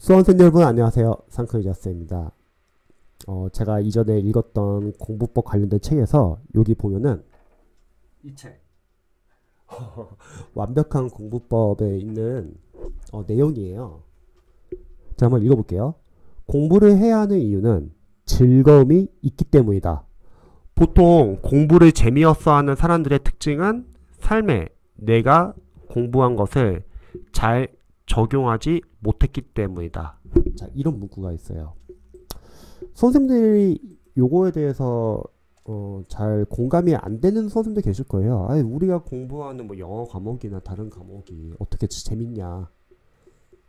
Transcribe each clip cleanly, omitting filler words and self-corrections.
수험생 여러분 안녕하세요. 상크이자스입니다. 제가 이전에 읽었던 공부법 관련된 책에서 여기 보면은 이 책 완벽한 공부법에 있는 내용이에요. 제가 한번 읽어볼게요. 공부를 해야 하는 이유는 즐거움이 있기 때문이다. 보통 공부를 재미없어 하는 사람들의 특징은 삶에 내가 공부한 것을 잘 적용하지 못했기 때문이다. 자, 이런 문구가 있어요. 선생님들이 요거에 대해서 잘 공감이 안 되는 선생님들 계실 거예요. 아니, 우리가 공부하는 뭐 영어 과목이나 다른 과목이 어떻게 재밌냐.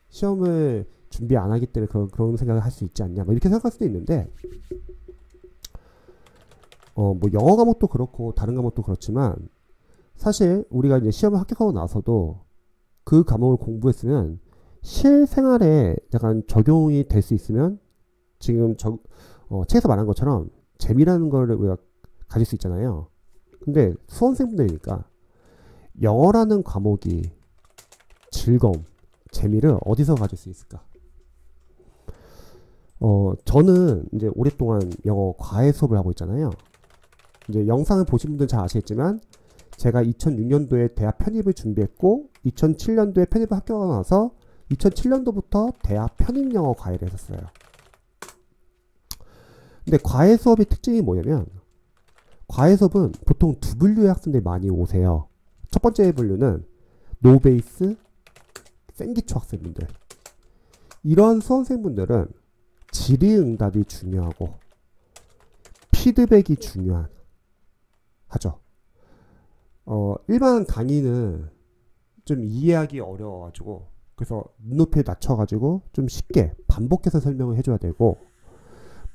시험을 준비 안 하기 때문에 그런 생각을 할 수 있지 않냐. 뭐 이렇게 생각할 수도 있는데, 뭐 영어 과목도 그렇고 다른 과목도 그렇지만 사실 우리가 이제 시험을 합격하고 나서도 그 과목을 공부했으면 실생활에 약간 적용이 될 수 있으면 지금 책에서 말한 것처럼 재미라는 걸 우리가 가질 수 있잖아요. 근데 수험생분들이니까 영어라는 과목이 즐거움, 재미를 어디서 가질 수 있을까? 저는 이제 오랫동안 영어 과외 수업을 하고 있잖아요. 이제 영상을 보신 분들은 잘 아시겠지만 제가 2006년도에 대학 편입을 준비했고 2007년도에 편입을 합격하고 나서 2007년도부터 대학 편입 영어 과외를 했었어요. 근데 과외 수업의 특징이 뭐냐면 과외 수업은 보통 두 분류의 학생들이 많이 오세요. 첫 번째 분류는 노베이스, 생기초 학생분들. 이런 수험생분들은 질의응답이 중요하고 피드백이 중요한 하죠. 일반 강의는 좀 이해하기 어려워가지고 그래서 눈높이에 낮춰가지고 좀 쉽게 반복해서 설명을 해줘야 되고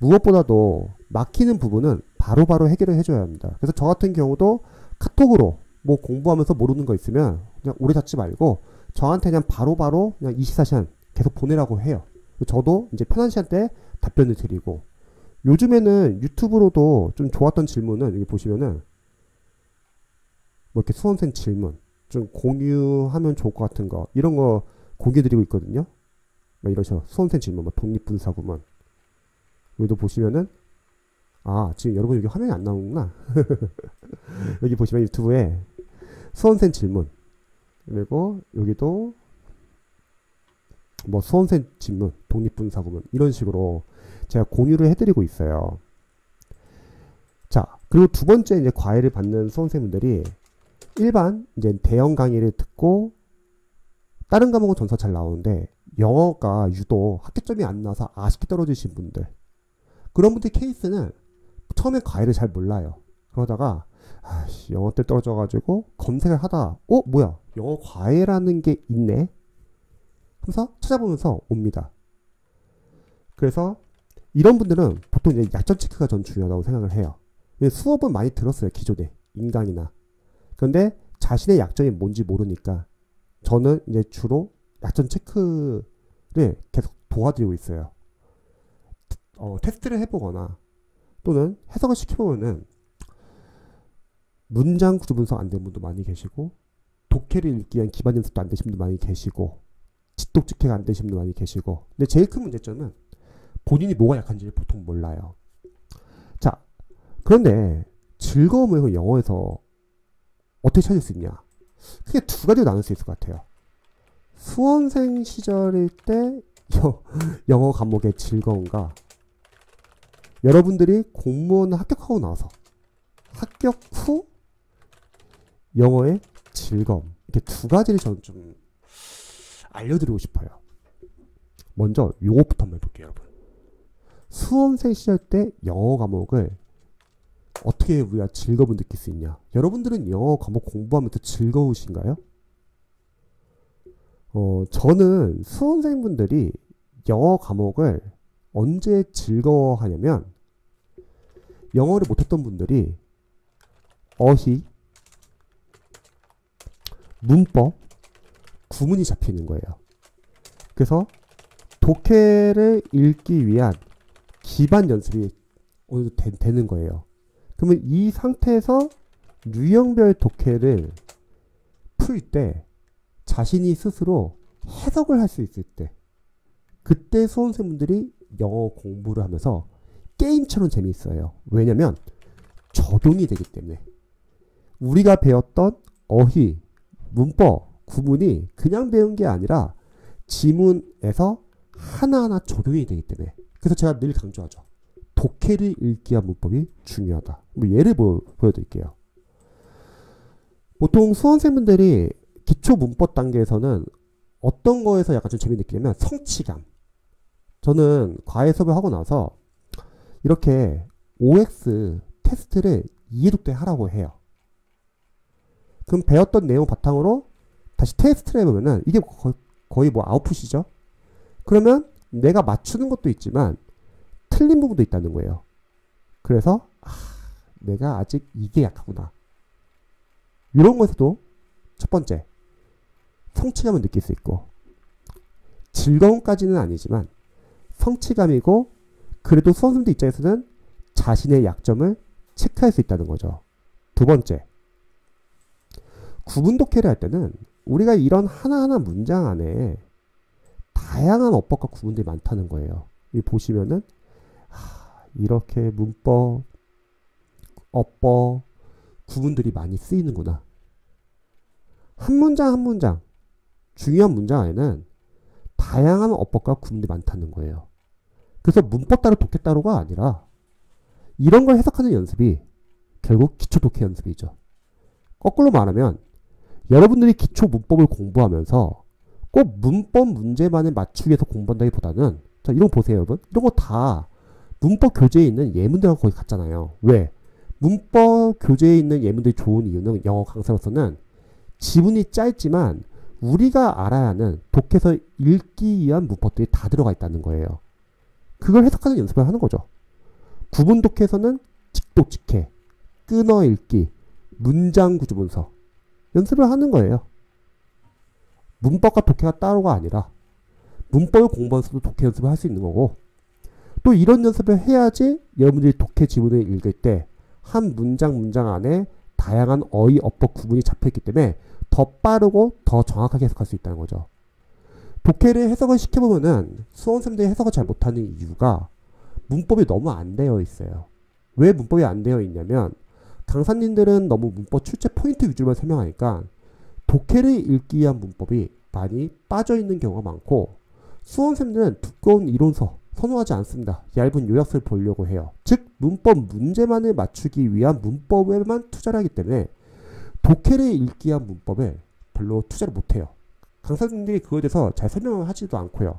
무엇보다도 막히는 부분은 바로바로 해결을 해줘야 합니다. 그래서 저 같은 경우도 카톡으로 뭐 공부하면서 모르는 거 있으면 그냥 오래 잡지 말고 저한테 그냥 바로바로 그냥 24시간 계속 보내라고 해요. 저도 이제 편한 시간 때 답변을 드리고 요즘에는 유튜브로도 좀 좋았던 질문은 여기 보시면은 뭐 이렇게 수험생 질문 좀 공유하면 좋을 것 같은 거 이런 거 공유드리고 있거든요. 막 이러셔. 수험생 질문 뭐 독립분사구문 여기도 보시면은 지금 여러분 여기 화면이 안 나오는구나. 여기 보시면 유튜브에 수험생 질문 그리고 여기도 뭐 수험생 질문 독립분사구문 이런 식으로 제가 공유를 해드리고 있어요. 자, 그리고 두 번째 이제 과외를 받는 수험생분들이 일반 이제 대형 강의를 듣고 다른 과목은 점수가 잘 나오는데 영어가 유독 합격점이 안 나와서 아쉽게 떨어지신 분들 그런 분들 케이스는 처음에 과외를 잘 몰라요. 그러다가 영어 때 떨어져가지고 검색을 하다 뭐야 영어 과외라는 게 있네 하면서 찾아보면서 옵니다. 그래서 이런 분들은 보통 이제 약점 체크가 전 중요하다고 생각을 해요. 수업은 많이 들었어요. 기존에 인강이나 그런데 자신의 약점이 뭔지 모르니까 저는 이제 주로 약점 체크를 계속 도와드리고 있어요. 테스트를 해보거나 또는 해석을 시켜보면은 문장 구조 분석 안 되는 분도 많이 계시고 독해를 읽기 위한 기반 연습도 안 되신 분도 많이 계시고 지독직해가 안 되신 분도 많이 계시고 근데 제일 큰 문제점은 본인이 뭐가 약한지를 보통 몰라요. 자, 그런데 즐거움을 영어에서 어떻게 찾을 수 있냐? 크게 두 가지로 나눌 수 있을 것 같아요. 수험생 시절일 때 영어 과목의 즐거움과 여러분들이 공무원을 합격하고 나서 합격 후 영어의 즐거움 이렇게 두 가지를 저는 좀 알려드리고 싶어요. 먼저 요것부터 한번 해볼게요. 여러분 수험생 시절 때 영어 과목을 어떻게 우리가 즐거움을 느낄 수 있냐? 여러분들은 영어 과목 공부하면서 즐거우신가요? 저는 수험생분들이 영어 과목을 언제 즐거워하냐면 영어를 못했던 분들이 어휘, 문법, 구문이 잡히는 거예요. 그래서 독해를 읽기 위한 기반 연습이 어느 정도 되는 거예요. 그러면 이 상태에서 유형별 독해를 풀 때 자신이 스스로 해석을 할 수 있을 때 그때 수험생분들이 영어 공부를 하면서 게임처럼 재미있어요. 왜냐면 적용이 되기 때문에. 우리가 배웠던 어휘, 문법, 구문이 그냥 배운 게 아니라 지문에서 하나하나 적용이 되기 때문에. 그래서 제가 늘 강조하죠. 독해를 읽기 위한 문법이 중요하다. 뭐 예를 보여드릴게요. 보통 수험생분들이 기초 문법 단계에서는 어떤 거에서 약간 좀 재미 느끼냐면 성취감. 저는 과외 수업을 하고 나서 이렇게 OX 테스트를 이해독해 하라고 해요. 그럼 배웠던 내용 바탕으로 다시 테스트를 해보면은 이게 거의 뭐 아웃풋이죠. 그러면 내가 맞추는 것도 있지만 틀린 부분도 있다는 거예요. 그래서 내가 아직 이게 약하구나. 이런 것에서도 첫 번째 성취감을 느낄 수 있고, 즐거움까지는 아니지만 성취감이고, 그래도 수험생들 입장에서는 자신의 약점을 체크할 수 있다는 거죠. 두 번째, 구문 독해를 할 때는 우리가 이런 하나하나 문장 안에 다양한 어법과 구문들이 많다는 거예요. 이 보시면은 이렇게 문법, 어법, 구문들이 많이 쓰이는구나. 한 문장 한 문장, 중요한 문장 안에는 다양한 어법과 구문들이 많다는 거예요. 그래서 문법 따로 독해 따로가 아니라 이런 걸 해석하는 연습이 결국 기초 독해 연습이죠. 거꾸로 말하면 여러분들이 기초 문법을 공부하면서 꼭 문법 문제만을 맞추기 위해서 공부한다기보다는, 자, 이런 거 보세요, 여러분. 이런 거 다 문법 교재에 있는 예문들하고 거의 같잖아요. 왜? 문법 교재에 있는 예문들이 좋은 이유는 영어 강사로서는 지문이 짧지만 우리가 알아야 하는 독해서 읽기 위한 문법들이 다 들어가 있다는 거예요. 그걸 해석하는 연습을 하는 거죠. 구문 독해에서는 직독 직해, 끊어 읽기, 문장 구조 분석 연습을 하는 거예요. 문법과 독해가 따로가 아니라 문법을 공부하면서도 독해 연습을 할 수 있는 거고, 또 이런 연습을 해야지 여러분들이 독해 지문을 읽을 때 한 문장 안에 다양한 어휘, 어법, 구문이 잡혀있기 때문에 더 빠르고 더 정확하게 해석할 수 있다는 거죠. 독해를 해석을 시켜보면은 수험생들이 해석을 잘 못하는 이유가 문법이 너무 안 되어 있어요. 왜 문법이 안 되어 있냐면 강사님들은 너무 문법 출제 포인트 위주로만 설명하니까 독해를 읽기 위한 문법이 많이 빠져있는 경우가 많고, 수험생들은 두꺼운 이론서 선호하지 않습니다. 얇은 요약서를 보려고 해요. 즉 문법 문제만을 맞추기 위한 문법에만 투자를 하기 때문에 독해를 읽기 위한 문법에 별로 투자를 못해요. 강사님들이 그거에 대해서 잘 설명을 하지도 않고요.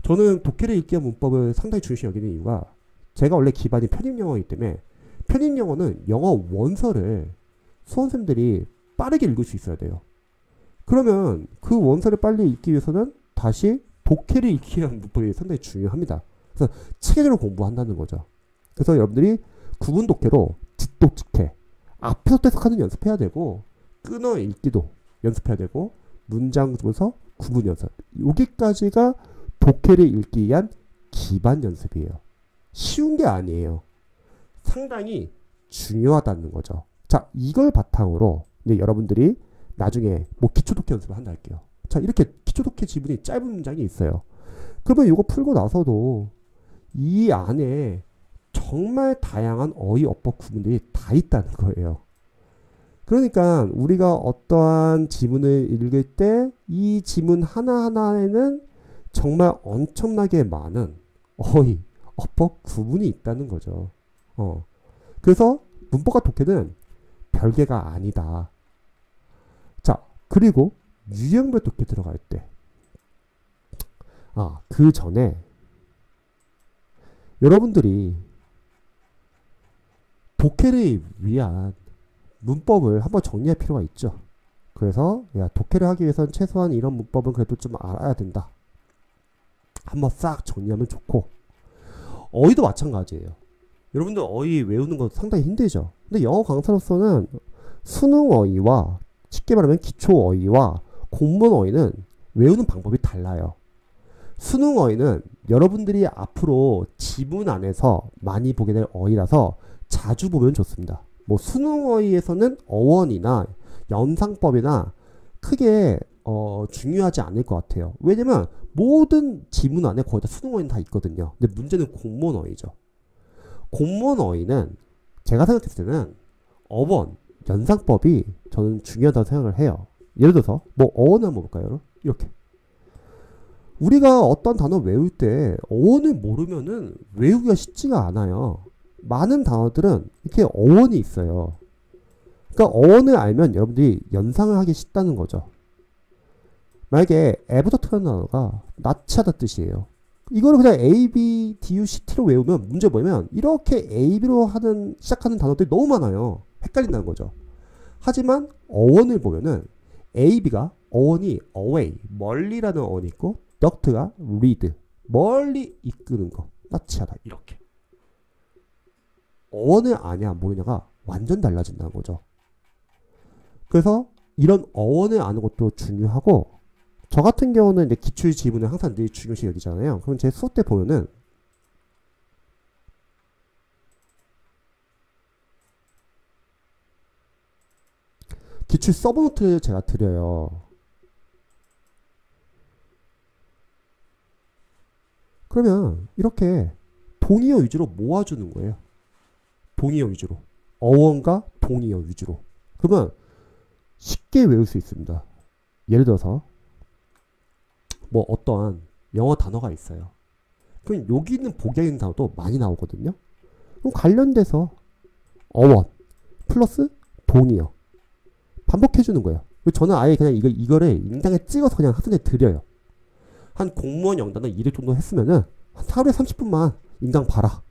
저는 독해를 읽기 위한 문법을 상당히 중시 여기는 이유가, 제가 원래 기반이 편입영어이기 때문에 편입영어는 영어 원서를 수험생들이 빠르게 읽을 수 있어야 돼요. 그러면 그 원서를 빨리 읽기 위해서는 다시 독해를 읽기 위한 문법이 상당히 중요합니다. 그래서 체계적으로 공부한다는 거죠. 그래서 여러분들이 구문 독해로 직독 직해, 앞에서 해석하는 연습해야 되고, 끊어 읽기도 연습해야 되고, 문장 분석, 구문 연습, 여기까지가 독해를 읽기 위한 기반 연습이에요. 쉬운 게 아니에요. 상당히 중요하다는 거죠. 자, 이걸 바탕으로 이제 여러분들이 나중에 뭐 기초 독해 연습을 한다 할게요. 자, 이렇게 기초 독해 지문이 짧은 문장이 있어요. 그러면 이거 풀고 나서도 이 안에 정말 다양한 어휘, 어법, 구문들이 다 있다는 거예요. 그러니까 우리가 어떠한 지문을 읽을 때 이 지문 하나하나에는 정말 엄청나게 많은 어휘, 어법, 구문이 있다는 거죠. 그래서 문법과 독해는 별개가 아니다. 자, 그리고 유형별 독해 들어갈 때, 그 전에 여러분들이 독해를 위한 문법을 한번 정리할 필요가 있죠. 그래서 독해를 하기 위해서는 최소한 이런 문법은 그래도 좀 알아야 된다. 한번 싹 정리하면 좋고, 어휘도 마찬가지예요. 여러분들 어휘 외우는 거 상당히 힘들죠. 근데 영어 강사로서는 수능 어휘와, 쉽게 말하면 기초 어휘와 공문 어휘는 외우는 방법이 달라요. 수능 어휘는 여러분들이 앞으로 지문 안에서 많이 보게 될 어휘라서 자주 보면 좋습니다. 뭐 수능 어휘에서는 어원이나 연상법이나 크게 중요하지 않을 것 같아요. 왜냐면 모든 지문 안에 거의 다 수능 어휘는 다 있거든요. 근데 문제는 공무원 어휘죠. 공무원 어휘는 제가 생각했을 때는 어원, 연상법이 저는 중요하다고 생각을 해요. 예를 들어서 뭐 어원을 한번 볼까요? 이렇게 우리가 어떤 단어 외울 때 어원을 모르면은 외우기가 쉽지가 않아요. 많은 단어들은 이렇게 어원이 있어요. 그러니까 어원을 알면 여러분들이 연상을 하기 쉽다는 거죠. 만약에 에버더트라는 단어가 나치하다 뜻이에요. 이거를 그냥 A, B, D, U, C, T로 외우면 문제 뭐냐면 이렇게 A, B로 시작하는 단어들이 너무 많아요. 헷갈린다는 거죠. 하지만 어원을 보면은 A, B가 어원이 away, 멀리라는 어원이 있고 duct가 lead, 멀리 이끄는 거, 나치하다 이렇게. 어원을 아냐 모르냐가 완전 달라진다는 거죠. 그래서 이런 어원을 아는 것도 중요하고 저 같은 경우는 이제 기출 지문을 항상 늘 중요시 여기잖아요. 그럼 제 수업 때 보면은 기출 서브노트를 제가 드려요. 그러면 이렇게 동의어 위주로 모아주는 거예요. 동의어 위주로. 어원과 동의어 위주로. 그러면 쉽게 외울 수 있습니다. 예를 들어서 뭐 어떠한 영어 단어가 있어요. 그럼 여기 있는 복에 있는 단어도 많이 나오거든요. 그럼 관련돼서 어원 플러스 동의어 반복해주는 거예요. 저는 아예 그냥 이거를 인강에 찍어서 그냥 학생한테 드려요. 한 공무원 영단을 2회 정도 했으면은 하루에 30분만 인강 봐라.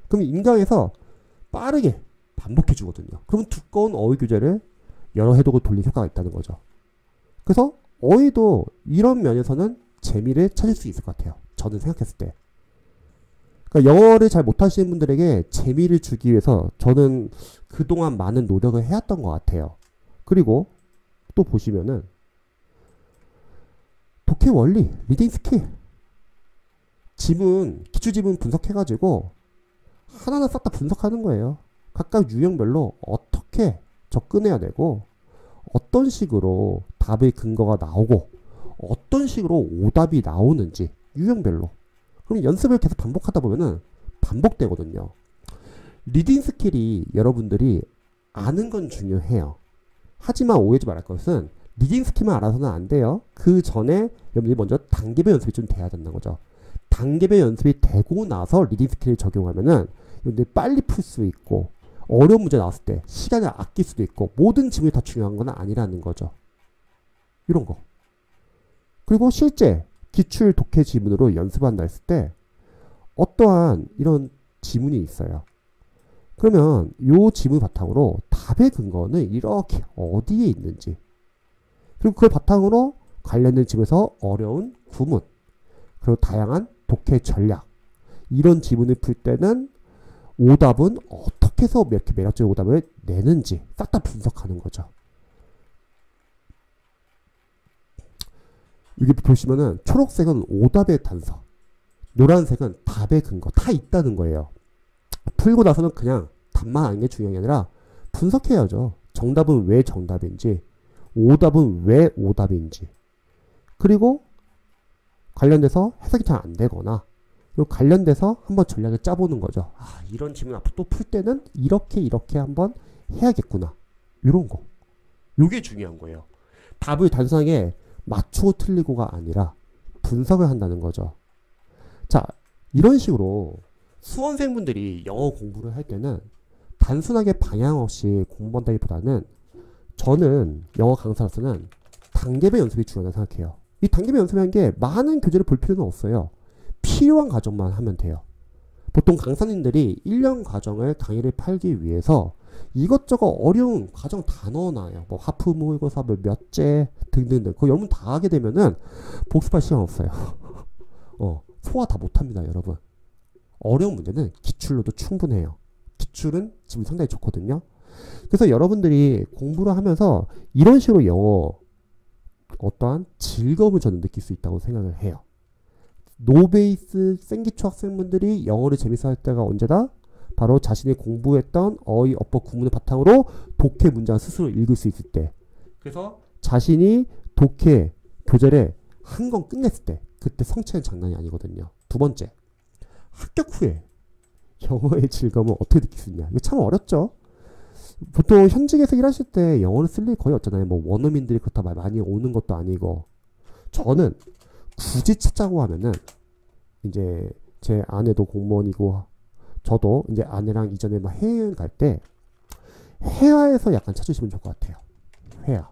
그럼 인강에서 빠르게 반복해주거든요. 그럼 두꺼운 어휘 교재를 여러 해독을 돌린 효과가 있다는 거죠. 그래서 어휘도 이런 면에서는 재미를 찾을 수 있을 것 같아요. 저는 생각했을 때. 그러니까 영어를 잘 못하시는 분들에게 재미를 주기 위해서 저는 그동안 많은 노력을 해왔던 것 같아요. 그리고 또 보시면은 독해 원리, 리딩 스킬 지문, 기출지문 분석해가지고 하나하나 싹 다 분석하는 거예요. 각각 유형별로 어떻게 접근해야 되고 어떤 식으로 답의 근거가 나오고 어떤 식으로 오답이 나오는지 유형별로. 그럼 연습을 계속 반복하다 보면은 반복되거든요. 리딩 스킬이 여러분들이 아는 건 중요해요. 하지만 오해하지 말할 것은 리딩 스킬만 알아서는 안 돼요. 그 전에 여러분들이 먼저 단계별 연습이 좀 돼야 된다는 거죠. 단계별 연습이 되고 나서 리딩 스킬을 적용하면은 여러분들이 빨리 풀 수 있고 어려운 문제 나왔을 때 시간을 아낄 수도 있고 모든 지문이 다 중요한 건 아니라는 거죠. 이런 거. 그리고 실제 기출 독해 지문으로 연습한다 했을 때 어떠한 이런 지문이 있어요. 그러면 이 지문 바탕으로 답의 근거는 이렇게 어디에 있는지 그리고 그걸 바탕으로 관련된 지문에서 어려운 구문 그리고 다양한 독해 전략 이런 지문을 풀 때는 오답은 어떻게 해서 이렇게 매력적인 오답을 내는지 싹 다 분석하는 거죠. 여기 보시면은 초록색은 오답의 단서, 노란색은 답의 근거 다 있다는 거예요. 풀고 나서는 그냥 답만 아는 게 중요한 게 아니라 분석해야죠. 정답은 왜 정답인지, 오답은 왜 오답인지, 그리고 관련돼서 해석이 잘 안 되거나 그리고 관련돼서 한번 전략을 짜보는 거죠. 아, 이런 질문 앞으로 또 풀 때는 이렇게 한번 해야겠구나. 이런 거. 이게 중요한 거예요. 답을 단순하게 맞추고 틀리고가 아니라 분석을 한다는 거죠. 자, 이런 식으로 수험생분들이 영어 공부를 할 때는 단순하게 방향 없이 공부한다기보다는 저는 영어 강사로서는 단계별 연습이 중요하다고 생각해요. 이 단계별 연습이라는 게 많은 교재를 볼 필요는 없어요. 필요한 과정만 하면 돼요. 보통 강사님들이 1년 과정을 강의를 팔기 위해서 이것저것 어려운 과정 다 넣어놔요. 뭐 하프 모의고사 몇째 등등등. 그거 여러분 다 하게 되면은 복습할 시간 없어요. 소화 다 못합니다, 여러분. 어려운 문제는 기출로도 충분해요. 기출은 지금 상당히 좋거든요. 그래서 여러분들이 공부를 하면서 이런 식으로 영어 어떠한 즐거움을 저는 느낄 수 있다고 생각을 해요. 노베이스 생기초 학생분들이 영어를 재밌어 할 때가 언제다? 바로 자신이 공부했던 어휘, 어법, 구문을 바탕으로 독해 문장을 스스로 읽을 수 있을 때. 그래서 자신이 독해, 교재를 한 권 끝냈을 때 그때 성취는 장난이 아니거든요. 두 번째, 합격 후에 영어의 즐거움을 어떻게 느낄 수 있냐. 이거 참 어렵죠. 보통 현직에서 일하실 때 영어를 쓸 일이 거의 없잖아요. 뭐 원어민들이 그렇다 많이 오는 것도 아니고. 저는 굳이 찾자고 하면은 이제 제 아내도 공무원이고 저도 이제 아내랑 이전에 막 해외여행 갈 때 회화에서 약간 찾으시면 좋을 것 같아요. 회화.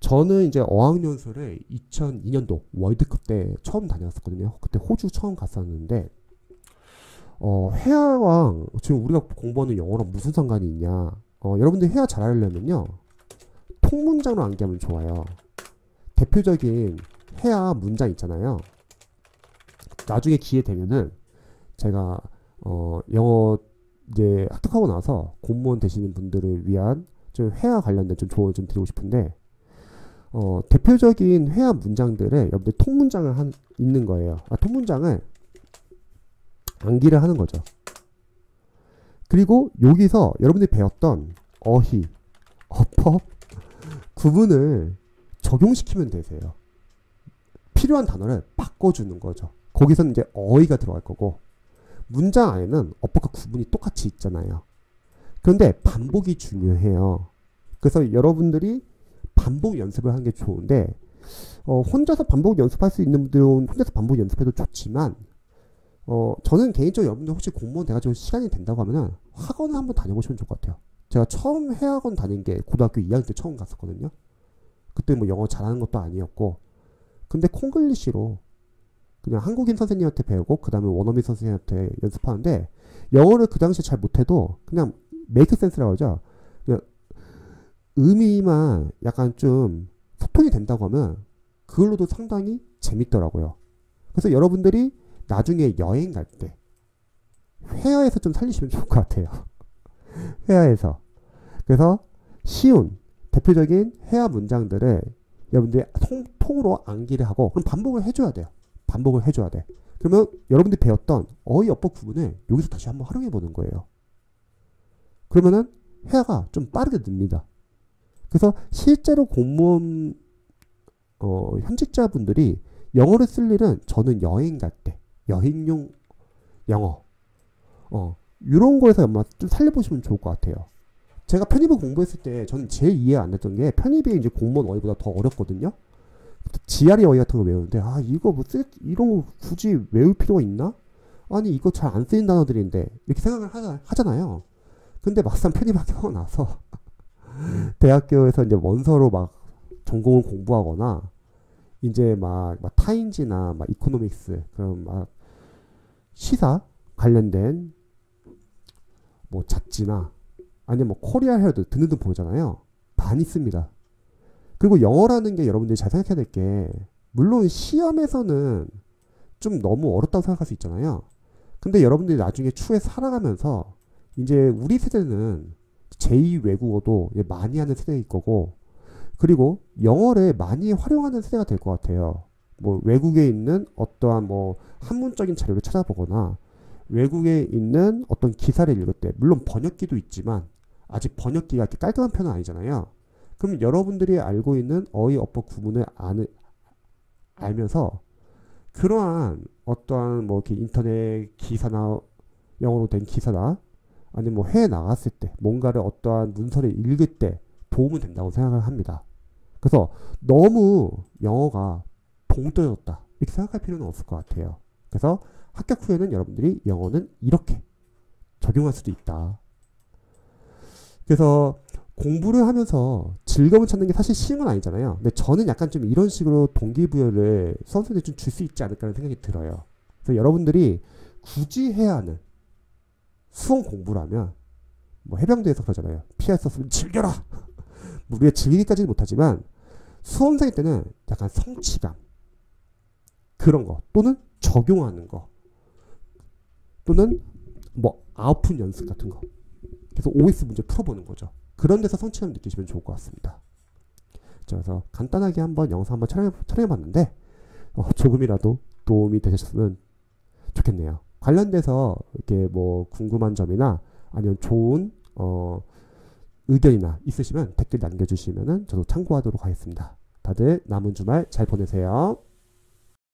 저는 이제 어학연수를 2002년도 월드컵 때 처음 다녔었거든요. 그때 호주 처음 갔었는데 회화랑 지금 우리가 공부하는 영어랑 무슨 상관이 있냐. 여러분들 회화 잘하려면요. 통문장으로 암기하면 좋아요. 대표적인 회화 문장 있잖아요. 나중에 기회 되면은 제가 영어 이제 합격하고 나서 공무원 되시는 분들을 위한 좀 회화 관련된 좀 조언을 좀 드리고 싶은데 대표적인 회화 문장들을 여러분들 통문장을 있는 거예요. 통문장을 암기를 하는 거죠. 그리고 여기서 여러분들이 배웠던 어휘, 어법, 구문을 적용시키면 되세요. 필요한 단어를 바꿔주는 거죠. 거기서는 이제 어휘가 들어갈 거고 문장 안에는 어법과 구문이 똑같이 있잖아요. 그런데 반복이 중요해요. 그래서 여러분들이 반복 연습을 하는 게 좋은데 혼자서 반복 연습할 수 있는 분들은 혼자서 반복 연습해도 좋지만 저는 개인적으로 여러분들 혹시 공무원 돼가지고 시간이 된다고 하면은 학원을 한번 다녀보시면 좋을 것 같아요. 제가 처음 회화학원 다닌 게 고등학교 2학년 때 처음 갔었거든요. 그때 뭐 영어 잘하는 것도 아니었고 근데 콩글리시로 그냥 한국인 선생님한테 배우고 그 다음에 원어민 선생님한테 연습하는데 영어를 그 당시에 잘 못해도 그냥 메이크 센스라고 하죠. 그냥 의미만 약간 좀 소통이 된다고 하면 그걸로도 상당히 재밌더라고요. 그래서 여러분들이 나중에 여행 갈 때 회화에서 좀 살리시면 좋을 것 같아요. 회화에서. 그래서 쉬운 대표적인 회화 문장들을 여러분들이 통으로 암기를 하고 그럼 반복을 해줘야 돼요. 반복을 해줘야 돼. 그러면 여러분들이 배웠던 어휘 어법 구문을 여기서 다시 한번 활용해 보는 거예요. 그러면은 회화가 좀 빠르게 늡니다. 그래서 실제로 공무원 현직자분들이 영어를 쓸 일은 저는 여행 갈 때 여행용 영어 이런 거에서 아마 좀 살려보시면 좋을 것 같아요. 제가 편입을 공부했을 때 저는 제일 이해 안 됐던 게 편입이 이제 공무원 어휘보다 더 어렵거든요. GRE 어휘 같은 거 외우는데 이거 뭐 이런 거 굳이 외울 필요가 있나? 아니 이거 잘 안 쓰인 단어들인데 이렇게 생각을 하잖아요. 근데 막상 편입하고 나서 대학교에서 이제 원서로 막 전공을 공부하거나 이제 막 타인지나 막 이코노믹스 그런 막 시사 관련된 뭐 잡지나 아니면 뭐 코리아 헤럴드 등등 보잖아요. 많이 씁니다. 그리고 영어라는 게 여러분들이 잘 생각해야 될 게 물론 시험에서는 좀 너무 어렵다고 생각할 수 있잖아요. 근데 여러분들이 나중에 추후에 살아가면서 이제 우리 세대는 제2 외국어도 많이 하는 세대일 거고 그리고 영어를 많이 활용하는 세대가 될 것 같아요. 뭐 외국에 있는 어떠한 뭐 한문적인 자료를 찾아보거나 외국에 있는 어떤 기사를 읽을 때 물론 번역기도 있지만 아직 번역기가 이렇게 깔끔한 편은 아니잖아요. 그럼 여러분들이 알고 있는 어휘 어법 구문을 알면서 그러한 어떠한 뭐 이렇게 인터넷 기사나 영어로 된 기사나 아니면 뭐 해외 나갔을 때 뭔가를 어떠한 문서를 읽을 때 도움은 된다고 생각을 합니다. 그래서 너무 영어가 동떨어졌다 이렇게 생각할 필요는 없을 것 같아요. 그래서 합격 후에는 여러분들이 영어는 이렇게 적용할 수도 있다. 그래서 공부를 하면서 즐거움을 찾는 게 사실 쉬운 건 아니잖아요. 근데 저는 약간 좀 이런 식으로 동기부여를 수험생들이 좀 줄 수 있지 않을까라는 생각이 들어요. 그래서 여러분들이 굳이 해야 하는 수험 공부라면 뭐 해병대에서 그러잖아요. 피할 수 없으면 즐겨라. 뭐 우리가 즐기기까지는 못하지만 수험생 때는 약간 성취감 그런 거 또는 적용하는 거 또는 뭐 아웃풋 연습 같은 거 그래서 OS 문제 풀어보는 거죠. 그런 데서 성취감 느끼시면 좋을 것 같습니다. 그래서 간단하게 한번 영상 한번 촬영해봤는데 조금이라도 도움이 되셨으면 좋겠네요. 관련돼서 이렇게 뭐 궁금한 점이나 아니면 좋은 의견이나 있으시면 댓글 남겨주시면 저도 참고하도록 하겠습니다. 다들 남은 주말 잘 보내세요.